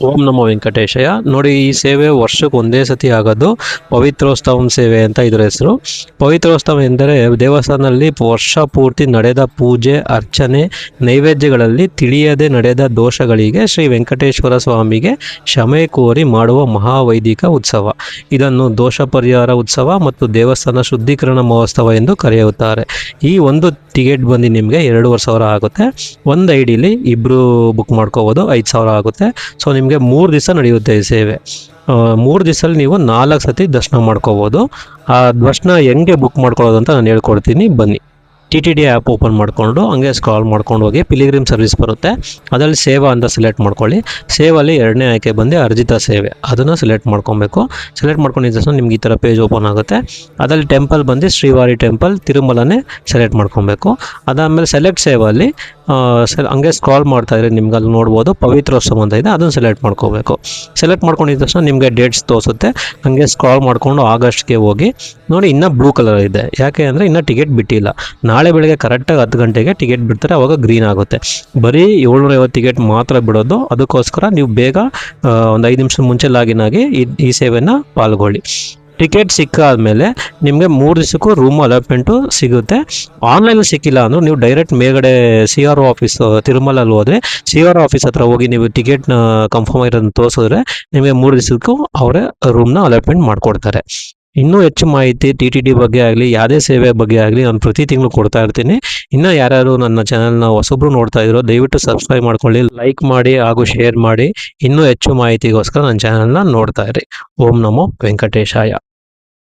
ಓಂ ನಮೋ ವೆಂಕಟೇಶಯ್ಯ. ನೋಡಿ, ಈ ಸೇವೆ ವರ್ಷಕ್ಕೆ ಒಂದೇ ಸತಿ ಆಗೋದು. ಪವಿತ್ರೋತ್ಸವಂ ಸೇವೆ ಅಂತ ಇದರ ಹೆಸರು. ಪವಿತ್ರೋತ್ಸವ ಎಂದರೆ ದೇವಸ್ಥಾನದಲ್ಲಿ ವರ್ಷ ಪೂರ್ತಿ ನಡೆದ ಪೂಜೆ, ಅರ್ಚನೆ, ನೈವೇದ್ಯಗಳಲ್ಲಿ ತಿಳಿಯದೆ ನಡೆದ ದೋಷಗಳಿಗೆ ಶ್ರೀ ವೆಂಕಟೇಶ್ವರ ಸ್ವಾಮಿಗೆ ಕ್ಷಮೆ ಕೋರಿ ಮಾಡುವ ಮಹಾವೈದಿಕ ಉತ್ಸವ. ಇದನ್ನು ದೋಷ ಪರಿಹಾರ ಉತ್ಸವ ಮತ್ತು ದೇವಸ್ಥಾನ ಶುದ್ಧೀಕರಣ ಮಹೋತ್ಸವ ಎಂದು ಕರೆಯುತ್ತಾರೆ. ಈ ಒಂದು ಟಿಕೆಟ್ ಬಂದು ನಿಮಗೆ 2,500 ಆಗುತ್ತೆ. ಒಂದು ಐಡಿಲಿ ಇಬ್ಬರು ಬುಕ್ ಮಾಡ್ಕೋಬೋದು, 5,000 ಆಗುತ್ತೆ. ಸೊ ನಿಮಗೆ 3 ದಿವಸ ನಡೆಯುತ್ತೆ ಈ ಸೇವೆ. 3 ದಿವಸದಲ್ಲಿ ನೀವು 4 ಸತಿ ದರ್ಶನ ಮಾಡ್ಕೋಬೋದು. ಆ ದರ್ಶನ ಹೆಂಗೆ ಬುಕ್ ಮಾಡ್ಕೊಳ್ಳೋದು ಅಂತ ನಾನು ಹೇಳ್ಕೊಡ್ತೀನಿ, ಬನ್ನಿ. TTD ಆ್ಯಪ್ ಓಪನ್ ಮಾಡಿಕೊಂಡು ಹಂಗೆ ಸ್ಕ್ರಾಲ್ ಮಾಡ್ಕೊಂಡು ಹೋಗಿ ಪಿಲಿಗ್ರಿಮ್ ಸರ್ವಿಸ್ ಬರುತ್ತೆ. ಅದರಲ್ಲಿ ಸೇವಾ ಅಂತ ಸೆಲೆಕ್ಟ್ ಮಾಡ್ಕೊಳ್ಳಿ. ಸೇವಲ್ಲಿ 2ನೇ ಆಯ್ಕೆ ಬಂದು ಅರ್ಜಿತ ಸೇವೆ, ಅದನ್ನು ಸೆಲೆಕ್ಟ್ ಮಾಡ್ಕೊಬೇಕು. ಸೆಲೆಕ್ಟ್ ಮಾಡ್ಕೊಂಡಿದ್ದ ತಕ್ಷಣ ನಿಮ್ಗೆ ಈ ಥರ ಪೇಜ್ ಓಪನ್ ಆಗುತ್ತೆ. ಅದರಲ್ಲಿ ಟೆಂಪಲ್ ಬಂದು ಶ್ರೀವಾರಿ ಟೆಂಪಲ್ ತಿರುಮಲನೇ ಸೆಲೆಕ್ಟ್ ಮಾಡ್ಕೊಬೇಕು. ಅದಾದಮೇಲೆ ಸೆಲೆಕ್ಟ್ ಸೇವಲ್ಲಿ ಹಂಗೆ ಸ್ಕ್ರಾಲ್ ಮಾಡ್ತಾ ಇದ್ರೆ ನಿಮ್ಗೆ ಅಲ್ಲಿ ನೋಡ್ಬೋದು ಪವಿತ್ರೋತ್ಸವ ಅಂತ ಇದೆ, ಅದನ್ನು ಸೆಲೆಕ್ಟ್ ಮಾಡ್ಕೋಬೇಕು. ಸೆಲೆಕ್ಟ್ ಮಾಡ್ಕೊಂಡಿದ್ದ ತಕ್ಷಣ ನಿಮಗೆ ಡೇಟ್ಸ್ ತೋರಿಸುತ್ತೆ. ಹಾಗೆ ಸ್ಕ್ರಾಲ್ ಮಾಡಿಕೊಂಡು ಆಗಸ್ಟ್ಗೆ ಹೋಗಿ ನೋಡಿ, ಇನ್ನೂ ಬ್ಲೂ ಕಲರ್ ಇದೆ. ಯಾಕೆ ಅಂದರೆ ಇನ್ನೂ ಟಿಕೆಟ್ ಬಿಟ್ಟಿಲ್ಲ. ನಾಳೆ ಬೆಳಗ್ಗೆ ಕರೆಕ್ಟಾಗಿ 10 ಗಂಟೆಗೆ ಟಿಕೆಟ್ ಬಿಡ್ತಾರೆ, ಅವಾಗ ಗ್ರೀನ್ ಆಗುತ್ತೆ. ಬರೀ 750 ಟಿಕೆಟ್ ಮಾತ್ರ ಬಿಡೋದು. ಅದಕ್ಕೋಸ್ಕರ ನೀವು ಬೇಗ ಒಂದು 5 ನಿಮಿಷ ಮುಂಚೆ ಲಾಗಿನ್ ಆಗಿ ಈ ಸೇವೆನ ಪಾಲ್ಗೊಳ್ಳಿ. ಟಿಕೆಟ್ ಸಿಕ್ಕಾದ್ಮೇಲೆ ನಿಮಗೆ 3 ದಿವಸಕ್ಕೂ ರೂಮ್ ಅಲಾಟ್ಮೆಂಟು ಸಿಗುತ್ತೆ. ಆನ್ಲೈನಲ್ಲಿ ಸಿಕ್ಕಿಲ್ಲ ಅಂದರೂ ನೀವು ಡೈರೆಕ್ಟ್ ಮೇಲ್ಗಡೆ CRO ಆಫೀಸ್ ತಿರುಮಲಲ್ಲಿ ಹೋದರೆ CRO ಆಫೀಸ್ ಹತ್ರ ಹೋಗಿ ನೀವು ಟಿಕೆಟ್ನ ಕನ್ಫರ್ಮ್ ಆಗಿರೋದನ್ನ ತೋರಿಸಿದ್ರೆ ನಿಮಗೆ 3 ದಿವಸಕ್ಕೂ ಅವರೇ ರೂಮ್ನ ಅಲಾಟ್ಮೆಂಟ್ ಮಾಡಿಕೊಡ್ತಾರೆ. ಇನ್ನೂ ಹೆಚ್ಚು ಮಾಹಿತಿ TTD ಬಗ್ಗೆ ಆಗಲಿ, ಯಾವುದೇ ಸೇವೆ ಬಗ್ಗೆ ಆಗಲಿ ನಾನು ಪ್ರತಿ ತಿಂಗಳು ಕೊಡ್ತಾ ಇರ್ತೀನಿ. ಇನ್ನೂ ಯಾರ್ಯಾರು ನನ್ನ ಚಾನಲ್ನ ಹೊಸಬ್ರು ನೋಡ್ತಾ ಇದ್ರು ದಯವಿಟ್ಟು ಸಬ್ಸ್ಕ್ರೈಬ್ ಮಾಡ್ಕೊಳ್ಳಿ, ಲೈಕ್ ಮಾಡಿ ಹಾಗೂ ಶೇರ್ ಮಾಡಿ. ಇನ್ನೂ ಹೆಚ್ಚು ಮಾಹಿತಿಗೋಸ್ಕರ ನನ್ನ ಚಾನಲ್ನ ನೋಡ್ತಾ ಇರಿ. ಓಂ ನಮೋ ವೆಂಕಟೇಶಾಯ.